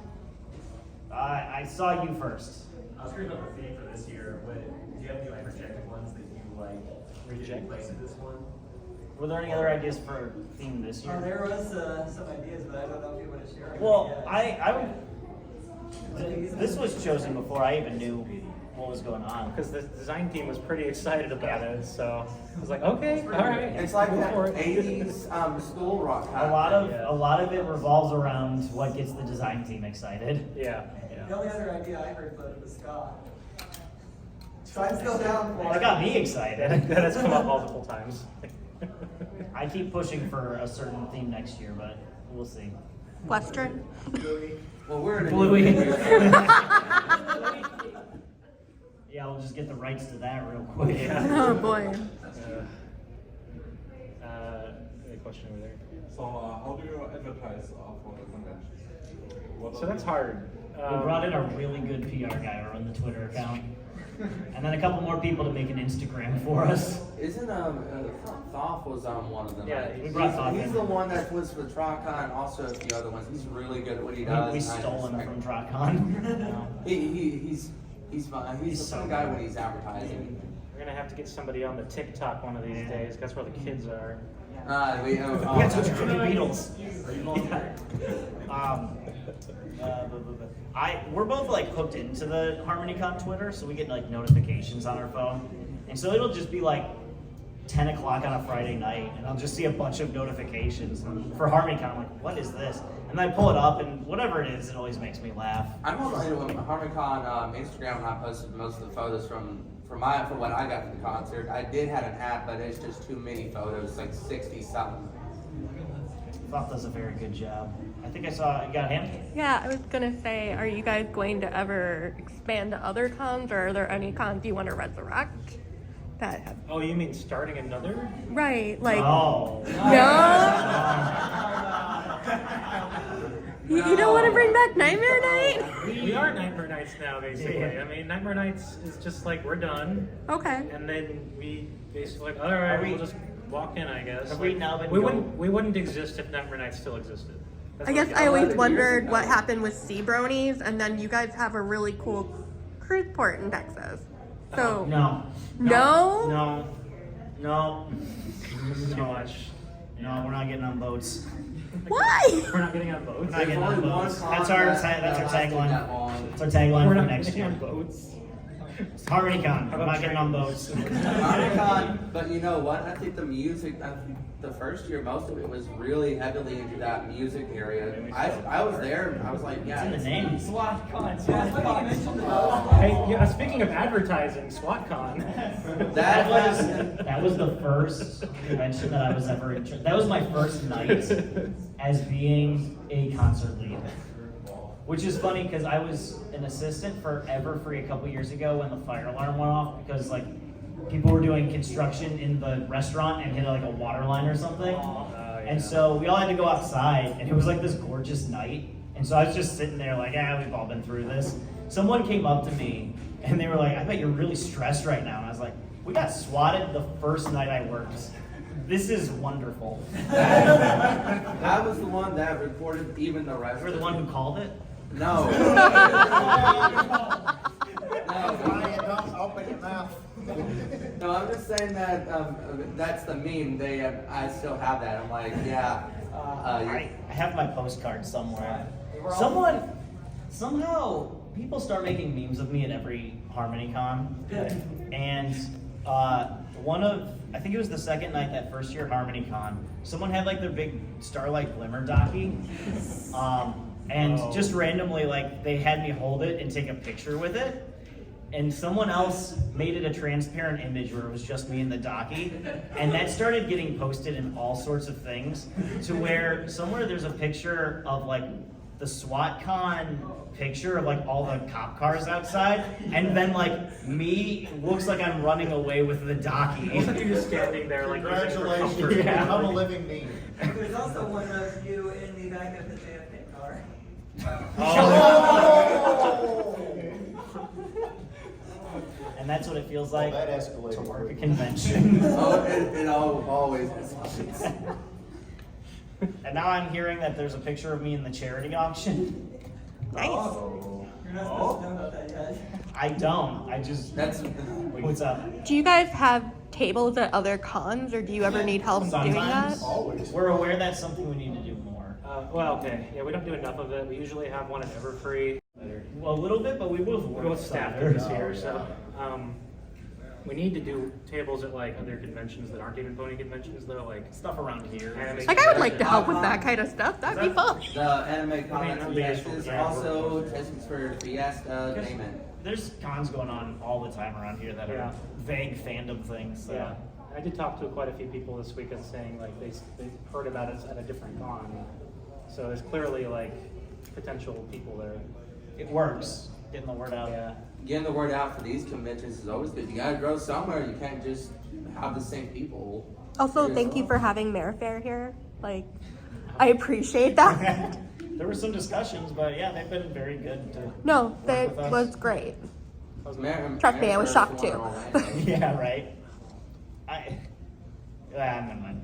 I saw you first. I was curious about the theme for this year. Do you have any like rejected ones that you like didn't place in this one? Were there any other ideas for theme this year? There was some ideas, but I don't know if you want to share. Well, this was chosen before I even knew what was going on. Because the design team was pretty excited about it, so I was like, okay, all right. it's like go that for it. 80s school rock. A lot of it revolves around what gets the design team excited. Yeah. The only other idea I heard floated was Scott. So I'm still down for That it. got me excited. That has come up multiple times. I keep pushing for a certain theme next year, but we'll see. Western. Well, we're in a Bluey. new year. Yeah, we'll just get the rights to that real quick. Yeah. Oh boy. Any question over there? So how do you advertise for the convention? So that's hard. We brought in a really good PR guy to run the Twitter account. And then a couple more people to make an Instagram for us. Isn't Thoth was on one of them? Yeah, right? we brought Thoth He's in. the one that was with TrotCon and also a few other ones. He's really good at what he does. We and I stole him respect from TrotCon. He's fine. He's so a fun guy good. when he's advertising. We're gonna have to get somebody on the TikTok one of these days. That's where the kids are. Yeah, so it's the Beatles. We're both like hooked into the Harmonycon Twitter, so we get like notifications on our phone, and so it'll just be like 10 o'clock on a Friday night, and I'll just see a bunch of notifications for Harmonycon. I'm like, what is this? And I pull it up, and whatever it is, it always makes me laugh. I'm on Harmonycon Instagram, and I posted most of the photos from what I got from the concert. I did have an app, but it's just too many photos, like 60 something. Thoth does a very good job. I think I saw you got him. Yeah, I was gonna say, are you guys going to ever expand to other cons, or are there any cons you want to resurrect that have? Oh, you mean starting another? Right, like Oh. no. You don't want to bring back Nightmare Night? We are Nightmare Nights now, basically. Yeah. I mean, Nightmare Nights is just like we're done, Okay. and then we basically like, all right, we'll just walk in, I guess. Have we Like, now been we going- wouldn't exist if Nightmare Nights still existed. That's I what guess I always 11 wondered years what ago. happened with Sea Bronies, and then you guys have a really cool cruise port in Texas. So No. no? No. Too much. No, we're not getting on boats. Why? We're not getting on boats. We're not getting There's on only one boats. con That's our that tagline. that long. That's our tagline We're for not next getting year. on boats. Harmonycon. We're not getting on boats. Harmonycon, but you know what? I think the music, the first year, most of it was really heavily into that music area. I was there, and I was like, yeah. It's in the name. SWATCon. Hey, yeah, speaking of advertising, SWATCon. That was the first convention that I was ever in. That was my first night as being a concert lead. Which is funny because I was an assistant for Everfree a couple years ago when the fire alarm went off because like people were doing construction in the restaurant and hit like a water line or something. And so we all had to go outside and it was like this gorgeous night. And so I was just sitting there like, we've all been through this. Someone came up to me and they were like, I bet you're really stressed right now. And I was like, we got swatted the first night I worked. This is wonderful. I was the one that recorded even the rest. You were the one who called it? No. half. No, I'm just saying that that's the meme. I still have that. I'm like, yeah. I have my postcard somewhere. Somehow, people start making memes of me at every Harmonycon. And I think it was the second night that first year Harmonycon, someone had like their big Starlight Glimmer docky. And just randomly, like, they had me hold it and take a picture with it. And someone else made it a transparent image where it was just me and the docky. And that started getting posted in all sorts of things, to where somewhere there's a picture of like the SWAT-con picture of like all the cop cars outside. And then like me looks like I'm running away with the docky. You're just standing there like, Congratulations, yeah. become a living meme. There's also one of you in the back of the JFK car. And that's what it feels like That escalated. to work a convention. It always is. And now I'm hearing that there's a picture of me in the charity auction. Nice. You're not supposed to know about that yet. I don't. That's What's up? Do you guys have tables at other cons, or do you ever need help doing that? Sometimes. Always. We're aware that's something we need to do more. Well, okay. Yeah, we don't do enough of it. We usually have one at Everfree. Well, a little bit, but we both We're work both staffed together. this year, so we need to do tables at like other conventions that aren't even pony conventions, though. Like Stuff around here. anime Like, I would like to help with that kind of stuff. That'd be fun. the anime I mean, comics that'd and be Fiestas, useful, yeah. also Testings for Fiesta, name it. There's cons going on all the time around here that are Yeah. vague fandom things. So. Yeah, I did talk to quite a few people this week and saying like they heard about it at a different con, so there's clearly like potential people there. It works. Getting the word out. Yeah. Getting the word out for these conventions is always good. You gotta grow somewhere. You can't just have the same people. Also, thank you for having Mayor Fair here. Like, I appreciate that. There were some discussions, but yeah, they've been very good to No, work that with us. was great. Trust me, I was shocked too. Yeah, right. Never mind.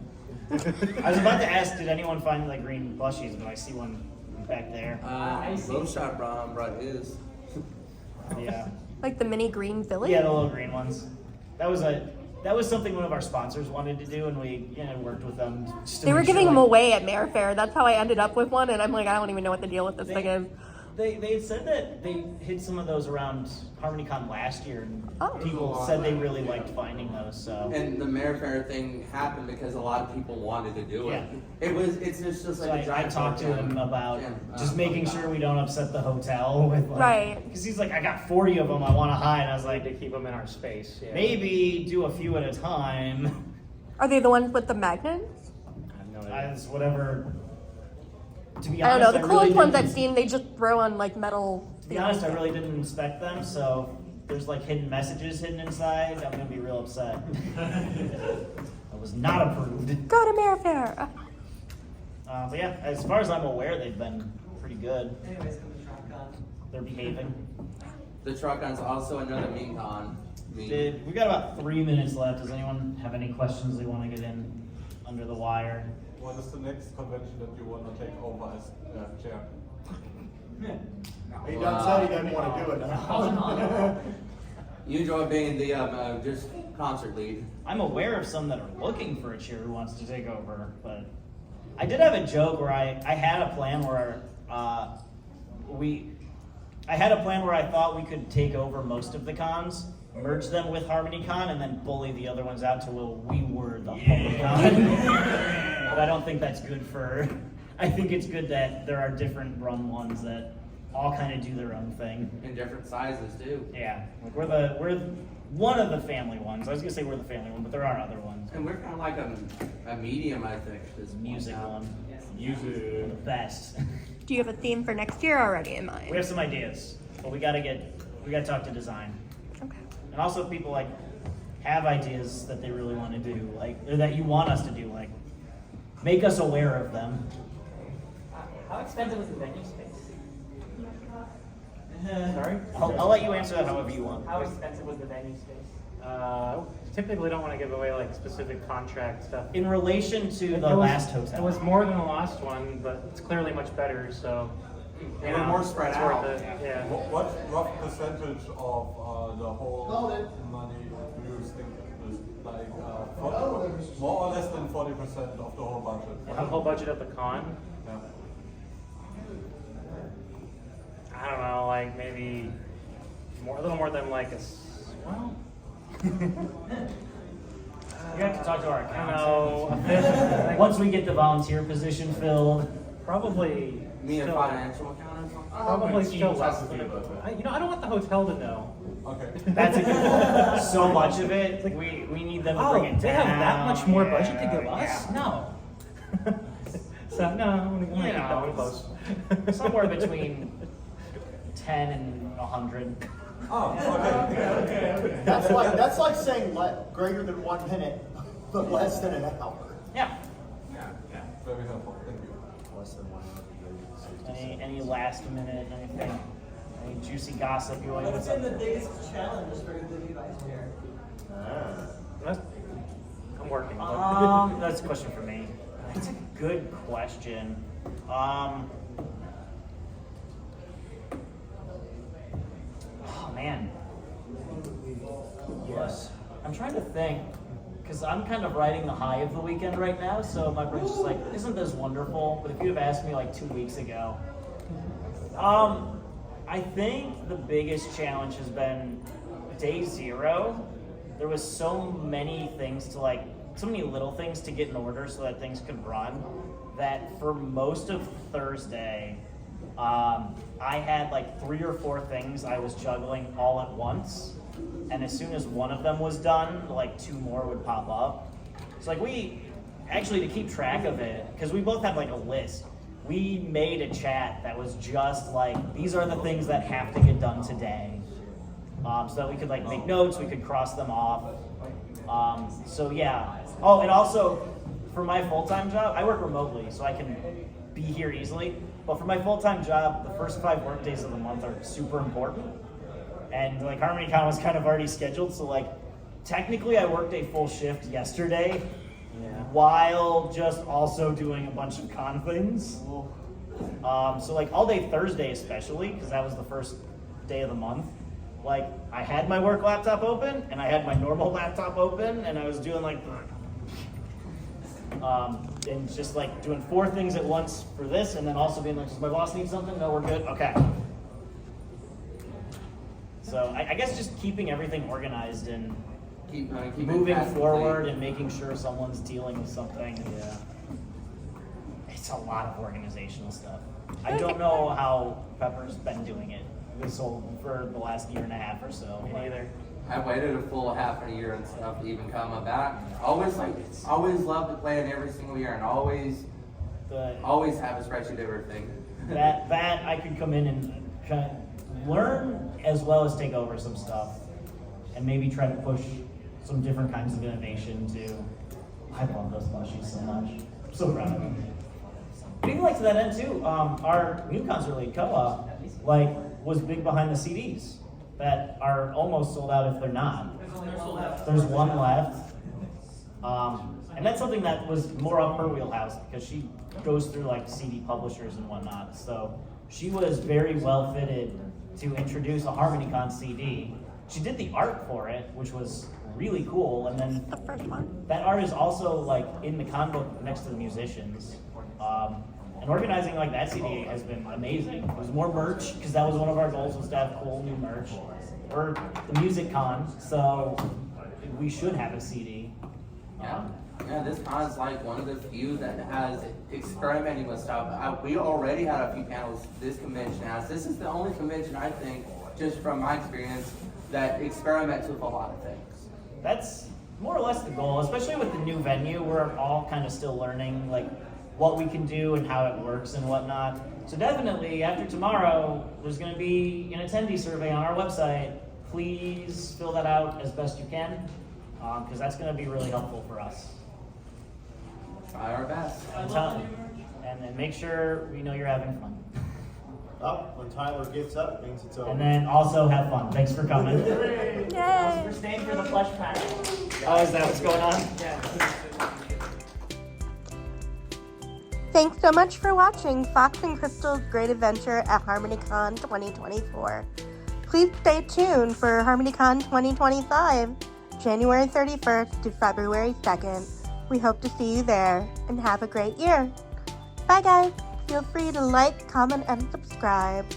I was about to ask, did anyone find like green plushies, but I see one back there. Little Shot brought his. Yeah. Like the mini green village? Yeah, the little green ones. That was something one of our sponsors wanted to do, and we worked with them. Just to They were make giving sure, them like, away at Mayor Fair. That's how I ended up with one, and I'm like, I don't even know what the deal with this thing is. They said that they hid some of those around Harmonycon last year, and Oh. people said they really liked finding those. So And the Mayor Fair thing happened because a lot of people wanted to do it. Yeah. It's just So like a I giant talked to him about Yeah. just making sure we don't upset the hotel with like, Right. because he's like, I got 40 of them I want to hide. I was Like like, to keep them in our space. Yeah. maybe do a few at a time. Are they the ones with the magnets? I have no idea. As whatever. To be I don't honest, know. The really coolest ones didn't- I've seen, they just throw on like metal. To be honest, I really didn't inspect them, so there's like hidden messages hidden inside. I'm gonna be real upset. I was not approved. Go to Mayor Fair. But yeah, as far as I'm aware, they've been pretty good. Anyways, come to TronCon. They're behaving. The Truck-On's also another meme con. We got about 3 minutes left. Does anyone have any questions they want to get in under the wire? What is the next convention that you want to take over as chair? He done said he doesn't want to do it. You enjoy being the just concert lead. I'm aware of some that are looking for a chair who wants to take over, but I did have a joke where I had a plan where I thought we could take over most of the cons, merge them with Harmonycon, and then bully the other ones out till we were the Harmonycon. But I don't think that's good for. I think it's good that there are different run ones that all kind of do their own thing. In different sizes too. Yeah, like we're one of the family ones. I was gonna say we're the family one, but there are other ones. And we're kind of like a medium, I think. This Music now. one. Yes. Music. The best. Do you have a theme for next year already in mind? We have some ideas, but we gotta talk to design. Okay. And also if people like have ideas that they really want to do, like or that you want us to do, like make us aware of them. How expensive was the venue space? Sorry? I'll let you answer that however you want. How expensive was the venue space? Typically don't want to give away like specific contract stuff. In relation to the It was- last hotel. It was more than the last one, but it's clearly much better, so You We're know, more spread it's out. worth it. Yeah. What rough percentage of the whole money do you think is like 40, more or less than 40% of the whole budget? The whole budget of the con? Yeah. I don't know, like maybe a little more than like well. We have to talk to our I don't know, a fifth. accountant. Once we get the volunteer position filled, Probably. Me and still- financial accountants. Probably team still has less to than think about that. I don't want the hotel to know. Okay. that's a good. So much of it, we need them to bring it down. They have that much more budget to give us? Yeah. No. So no, I'm gonna keep that one close. Somewhere between 10 and 100. Oh, okay. That's like saying greater than 1 minute, but less than an hour. Yeah. Very helpful. Thank you. Less than 1 hour. Any last minute, anything? Any juicy gossip you want to What's been the biggest challenge for the new vice chair? I'm working. That's a question for me. That's a good question. Oh man. Yes. I'm trying to think, because I'm kind of riding the high of the weekend right now, so my brain's just like, isn't this wonderful? But if you'd have asked me like 2 weeks ago, I think the biggest challenge has been day 0. There was so many things to like, so many little things to get in order so that things could run, that for most of Thursday, I had like 3 or 4 things I was juggling all at once. And as soon as one of them was done, like 2 more would pop up. So like we, actually to keep track of it, because we both have like a list, we made a chat that was just like, these are the things that have to get done today. So that we could like make notes, we could cross them off. So yeah. Oh, and also for my full-time job, I work remotely, so I can be here easily. But for my full-time job, the first 5 work days of the month are super important. And like Harmonycon was kind of already scheduled, so like technically I worked a full shift yesterday while just also doing a bunch of con things. So like all day Thursday especially, because that was the first day of the month, like I had my work laptop open and I had my normal laptop open and I was doing like and just like doing 4 things at once for this, and then also being like, does my boss need something? No, we're good. Okay. So I guess just keeping everything organized and Keep moving it forward and making sure someone's dealing with something. Yeah. It's a lot of organizational stuff. I don't know how Pepper's been doing it this whole for the last 1.5 years or so. Me neither. I waited a full half a year and stuff to even come back. Always love to plan every single year and always have a spreadsheet of everything. That I could come in and kind of learn as well as take over some stuff, and maybe try to push some different kinds of innovation too. I love those plushies so much. I'm so proud of them. But even like to that end too, our new concert lead Koa was big behind the CDs that are almost sold out if they're not. There's 1 left. And that's something that was more up her wheelhouse because she goes through like CD publishers and whatnot. So she was very well fitted to introduce a Harmonycon CD. She did the art for it, which was really cool. And then The first one. that art is also like in the con book next to the musicians. And organizing like that CD has been amazing. It was more merch, because that was one of our goals, was to have cool new merch. We're the music con, so we should have a CD. Yeah, this con is like one of the few that has experimenting with stuff. We already had a few panels this convention has. This is the only convention, I think, just from my experience, that experiments with a lot of things. That's more or less the goal, especially with the new venue. We're all kind of still learning like what we can do and how it works and whatnot. So definitely after tomorrow, there's going to be an attendee survey on our website. Please fill that out as best you can, because that's going to be really helpful for us. Try our best. And then make sure we know you're having fun. Up when Tyler gets up, it means it's over. And then also have fun. Thanks for coming. Yay! We're staying for the flush pack. Oh, is that what's going on? Yeah. Thanks so much for watching Phauxe and Krystal's Great Adventure at Harmonycon 2024. Please stay tuned for Harmonycon 2025, January 31st to February 2nd. We hope to see you there, and have a great year. Bye guys! Feel free to like, comment, and subscribe.